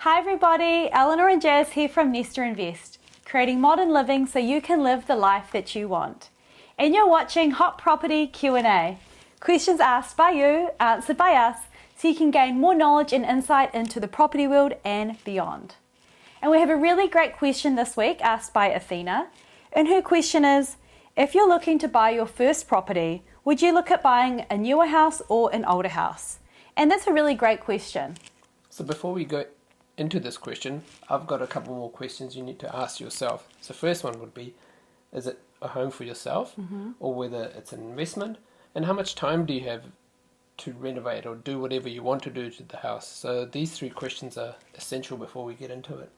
Hi everybody, Eleanor and Jazz here from Nesta Invest, creating modern living so you can live the life that you want. And you're watching Hot Property Q&A, questions asked by you, answered by us, so you can gain more knowledge and insight into the property world and beyond. And we have a really great question this week asked by Athena, and her question is, if you're looking to buy your first property, would you look at buying a newer house or an older house? And that's a really great question. So before we go into this question, I've got a couple more questions you need to ask yourself. So first one would be, is it a home for yourself or whether it's an investment? And how much time do you have to renovate or do whatever you want to do to the house? So these three questions are essential before we get into it.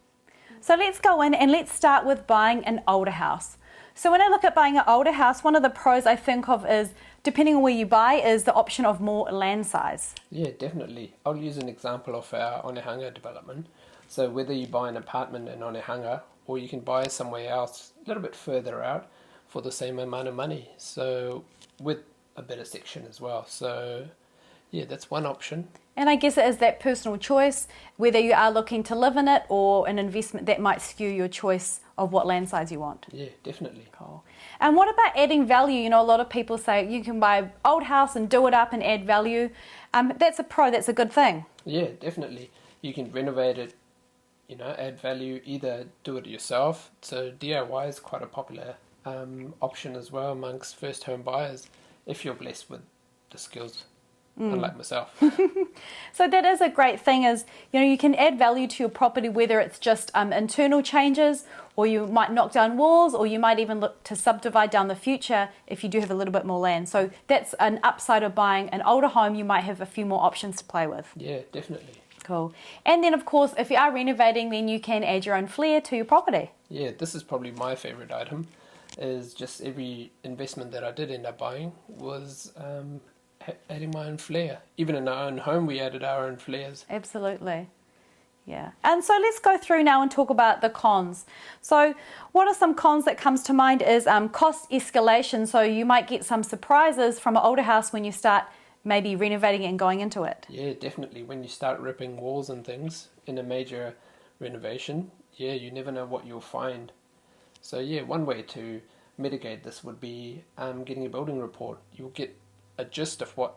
So let's go in and let's start with buying an older house. So when I look at buying an older house, one of the pros I think of is, depending on where you buy, is the option of more land size. Yeah, definitely. I'll use an example of our Onehunga development. So whether you buy an apartment in Onehunga or you can buy somewhere else a little bit further out for the same amount of money. So with a better section as well. So yeah, that's one option. And I guess it is that personal choice, whether you are looking to live in it or an investment that might skew your choice of what land size you want. Yeah, definitely. Cool. And what about adding value? You know, a lot of people say you can buy an old house and do it up and add value. That's a pro, that's a good thing. Yeah, definitely. You can renovate it, add value, either do it yourself. So DIY is quite a popular option as well amongst first home buyers if you're blessed with the skills. Unlike myself. So that is a great thing is, you can add value to your property, whether it's just internal changes, or you might knock down walls, or you might even look to subdivide down the future if you do have a little bit more land. So that's an upside of buying an older home. You might have a few more options to play with. Yeah, definitely. Cool. And then of course, if you are renovating, then you can add your own flair to your property. Yeah, this is probably my favourite item, is just every investment that I did end up buying was adding my own flair. Even in our own home, we added our own flares. Absolutely. Yeah. And so let's go through now and talk about the cons. So what are some cons that comes to mind is cost escalation. So you might get some surprises from an older house when you start maybe renovating it and going into it. Yeah, definitely. When you start ripping walls and things in a major renovation, yeah, you never know what you'll find. So yeah, one way to mitigate this would be getting a building report. You'll get a gist of what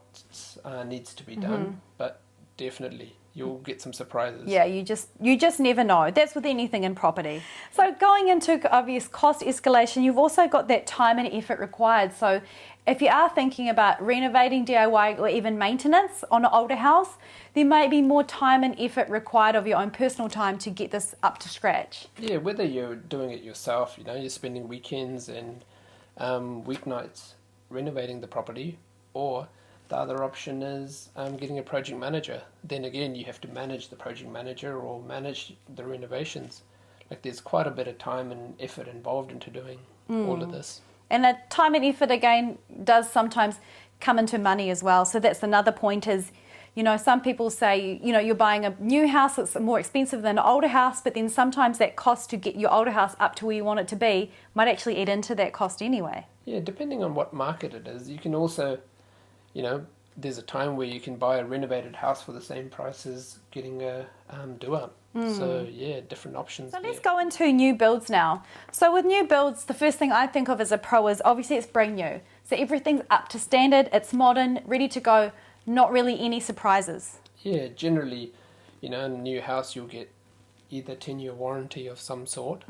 needs to be done, but definitely you'll get some surprises. Yeah, you just never know. That's with anything in property. So going into obvious cost escalation, you've also got that time and effort required. So if you are thinking about renovating, DIY, or even maintenance on an older house, there may be more time and effort required of your own personal time to get this up to scratch. Yeah, whether you're doing it yourself, you're spending weekends and weeknights renovating the property, or the other option is getting a project manager. Then again, you have to manage the project manager or manage the renovations. Like there's quite a bit of time and effort involved into doing all of this. And the time and effort, again, does sometimes come into money as well. So that's another point is, some people say, you're buying a new house that's more expensive than an older house, but then sometimes that cost to get your older house up to where you want it to be might actually add into that cost anyway. Yeah, depending on what market it is. You can also, there's a time where you can buy a renovated house for the same price as getting a do-up. So yeah, different options. So let's go into new builds now. So with new builds, the first thing I think of as a pro is obviously it's brand new. So everything's up to standard, it's modern, ready to go, not really any surprises. Yeah, generally, in a new house you'll get either 10-year warranty of some sort.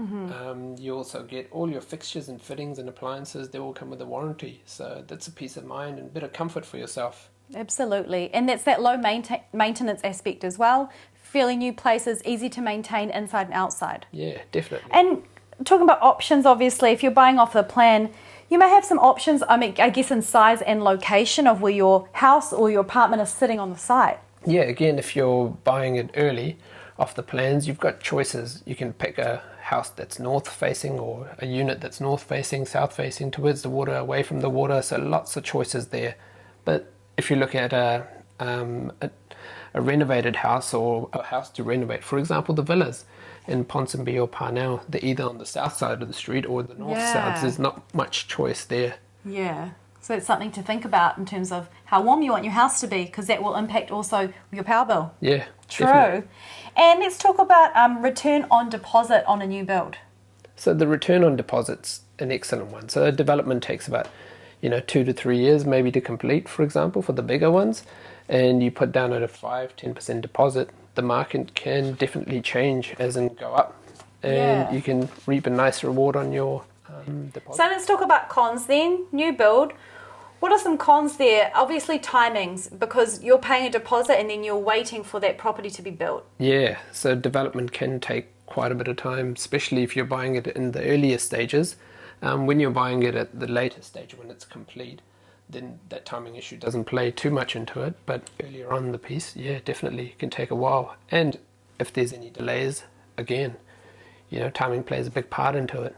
You also get all your fixtures and fittings and appliances, they all come with a warranty. So that's a peace of mind and a bit of comfort for yourself. Absolutely. And that's that low maintenance aspect as well. Fairly new places, easy to maintain inside and outside. Yeah, definitely. And talking about options, obviously, if you're buying off the plan, you may have some options, I guess in size and location of where your house or your apartment is sitting on the site. Yeah, again, if you're buying it early off the plans, you've got choices. You can pick a house that's north facing or a unit that's north facing, south facing, towards the water, away from the water. So lots of choices there. But if you look at a renovated house or a house to renovate, for example, the villas in Ponsonby or Parnell, they're either on the south side of the street or the north side. So there's not much choice there. Yeah. So it's something to think about in terms of how warm you want your house to be, because that will impact also your power bill. Yeah, True. definitely. And let's talk about return on deposit on a new build. So the return on deposit's an excellent one. So a development takes about 2 to 3 years maybe to complete, for example, for the bigger ones. And you put down at a 5-10% deposit, the market can definitely change, as in go up. And you can reap a nice reward on your deposit. So let's talk about cons then. New build. What are some cons there? Obviously timings, because you're paying a deposit and then you're waiting for that property to be built. Yeah, so development can take quite a bit of time, especially if you're buying it in the earlier stages. When you're buying it at the later stage, when it's complete, then that timing issue doesn't play too much into it. But earlier on in the piece, yeah, definitely it can take a while. And if there's any delays, again, timing plays a big part into it.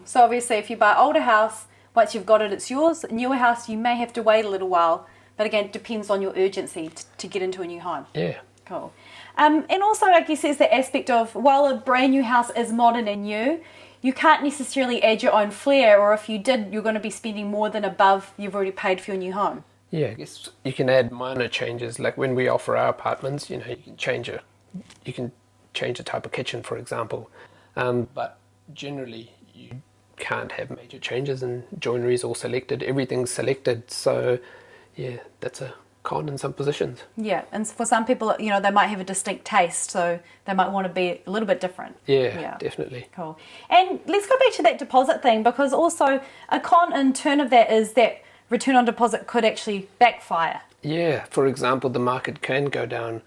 So obviously if you buy an older house, once you've got it, it's yours. A newer house, you may have to wait a little while. But again, it depends on your urgency to get into a new home. Yeah. Cool. And also, I guess there's the aspect of, while a brand new house is modern and new, you can't necessarily add your own flair, or if you did, you're going to be spending more than above you've already paid for your new home. Yeah, I guess you can add minor changes. Like when we offer our apartments, you can change the type of kitchen, for example. But generally, you can't have major changes, and joinery is all selected. Everything's selected. So, yeah, that's a con in some positions. Yeah, and for some people, they might have a distinct taste, so they might want to be a little bit different. Yeah, definitely. Cool. And let's go back to that deposit thing, because also a con in turn of that is that return on deposit could actually backfire. Yeah, for example, the market can go down.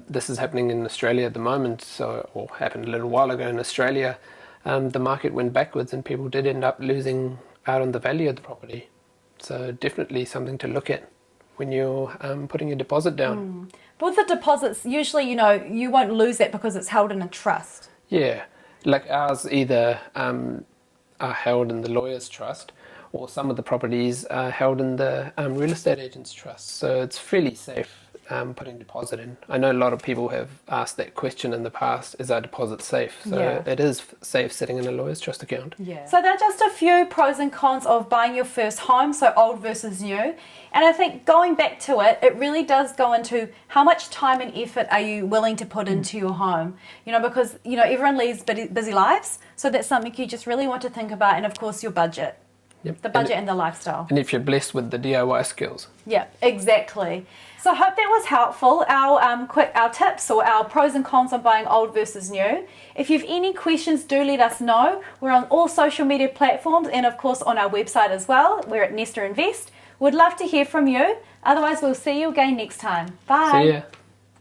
This is happening in Australia at the moment, or happened a little while ago in Australia. The market went backwards and people did end up losing out on the value of the property. So definitely something to look at when you're putting your deposit down. But with the deposits, usually, you won't lose that because it's held in a trust. Yeah, like ours either are held in the lawyer's trust, or some of the properties are held in the real estate agent's trust. So it's fairly safe putting deposit in. I know a lot of people have asked that question in the past, is our deposit safe? So it is safe sitting in a lawyer's trust account. Yeah. So there are just a few pros and cons of buying your first home, so old versus new. And I think going back to it, it really does go into how much time and effort are you willing to put into your home? Because, everyone leads busy lives, so that's something you just really want to think about, and of course your budget. Yep. The budget and the lifestyle. And if you're blessed with the DIY skills. Yeah, exactly. So I hope that was helpful, our tips or our pros and cons on buying old versus new. If you've any questions, do let us know. We're on all social media platforms and of course on our website as well. We're at Nesta Invest. We'd love to hear from you. Otherwise, we'll see you again next time. Bye. See ya.